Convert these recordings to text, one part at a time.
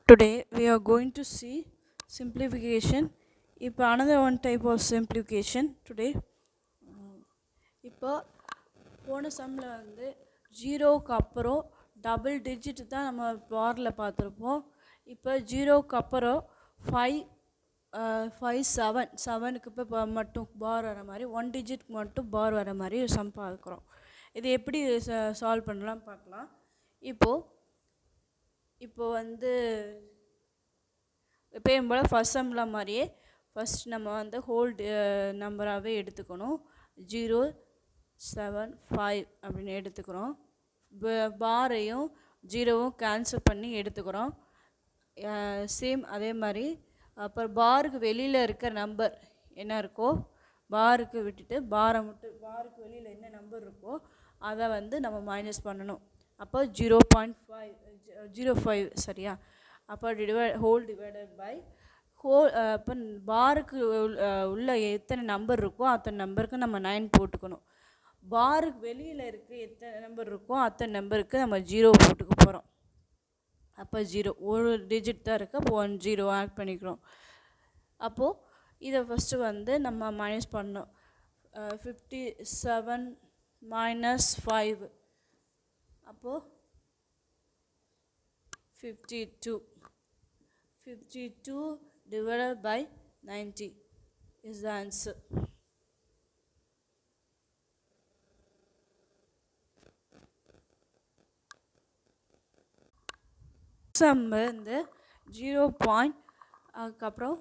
Today we are going to see simplification. இப்போ another one type of simplification today. இப்போ போன சம்மில் வந்து ஜீரோவுக்கு அப்புறம் டபுள் டிஜிட் தான் நம்ம பாரில் பார்த்துருப்போம். இப்போ ஜீரோவுக்கு அப்புறம் செவனுக்கு இப்போ மட்டும் பார் வர மாதிரி 1 டிஜிட்க்கு மட்டும் பார் வர மாதிரி சம் பார்க்குறோம். இது எப்படி சால்வ் பண்ணலாம் பார்க்கலாம். இப்போ வந்து எப்பயும் போல் ஃபஸ்ட் சம்மில் மாதிரியே ஃபஸ்ட் நம்ம வந்து ஹோல் நம்பராகவே எடுத்துக்கணும். 0, 7, 5 அப்படின்னு எடுத்துக்கிறோம். பாரையும் ஜீரோவும் கேன்சல் பண்ணி எடுத்துக்கிறோம். சேம் அதே மாதிரி அப்புறம் பாருக்கு வெளியில் இருக்கிற நம்பர் என்ன இருக்கோ பாருக்கு விட்டுட்டு பாருக்கு வெளியில் என்ன நம்பர் இருக்கோ அதை வந்து நம்ம மைனஸ் பண்ணணும். அப்போ 0.05 சரியா. அப்போ ஹோல் டிவைடட் பை இப்போ பாருக்கு உள்ள எத்தனை நம்பர் இருக்கோ அத்தனை நம்பருக்கு நம்ம 9 போட்டுக்கணும். பாருக்கு வெளியில் இருக்க எத்தனை நம்பர் இருக்கோ அத்தனை நம்பருக்கு நம்ம 0 போட்டுக்க போகிறோம். அப்போ 0 ஒரு டிஜிட் தான் இருக்குது. அப்போ 1 0 ஆட் பண்ணிக்கிறோம். அப்போது இதை ஃபஸ்ட்டு வந்து நம்ம மைனஸ் பண்ணோம். 57 - 5 அப்போது 52 divided by 90 is the answer. Some வந்து 0. அதுக்கப்புறம்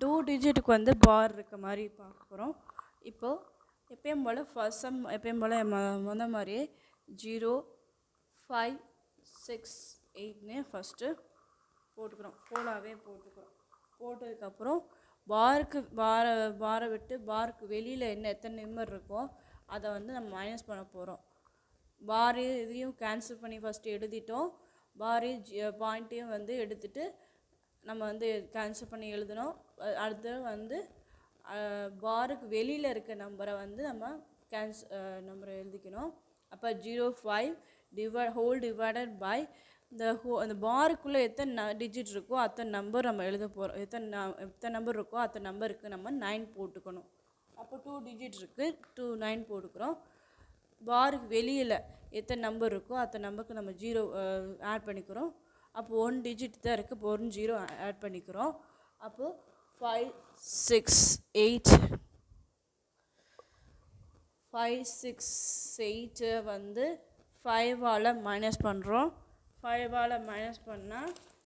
2 டிஜிட்டுக்கு வந்து பார் இருக்க மாதிரி பார்க்க போகிறோம். இப்போது எப்பயும் போல் ஃபர்ஸ்ட் சம் எப்பயும் போல் முத மாதிரியே 0, 5, 6, 8ன்னு ஃபஸ்ட்டு போட்டுக்கிறோம். போலாவே போட்டுக்கிறோம். போட்டதுக்கப்புறம் பாரை விட்டு பாருக்கு வெளியில் எத்தனை நம்பர் இருக்கோ அதை வந்து நம்ம மைனஸ் பண்ண போகிறோம். இதையும் கேன்சல் பண்ணி ஃபஸ்ட்டு எழுதிட்டோம். பாயிண்ட்டையும் வந்து எடுத்துகிட்டு நம்ம வந்து கேன்சல் பண்ணி எழுதணும். அடுத்து வந்து பாருக்கு வெளியில் இருக்க நம்பரை வந்து நம்ம நம்பரை எழுதிக்கணும். அப்போ 0.5 ஹோல் டிவைடட் பை அந்த பாருக்குள்ளே எத்தனை டிஜிட் இருக்கோ அத்தனை நம்பர் நம்ம எழுத போகிறோம். எத்தனை நம்பர் இருக்கோ அத்தனை நம்பருக்கு நம்ம 9 போட்டுக்கணும். அப்போ 2 டிஜிட் இருக்குது, 9 போட்டுக்கிறோம். பாருக்கு வெளியில் எத்தனை நம்பர் இருக்கோ அத்தனை நம்பருக்கு நம்ம 0 ஆட் பண்ணிக்கிறோம். அப்போது 1 டிஜிட் தான் இருக்குது. இப்போ 1 0 ஆட் பண்ணிக்கிறோம். அப்போது 5, 6, 8 வந்து 5ஆல் மைனஸ் பண்ணுறோம். 5ஆல் மைனஸ் பண்ணால்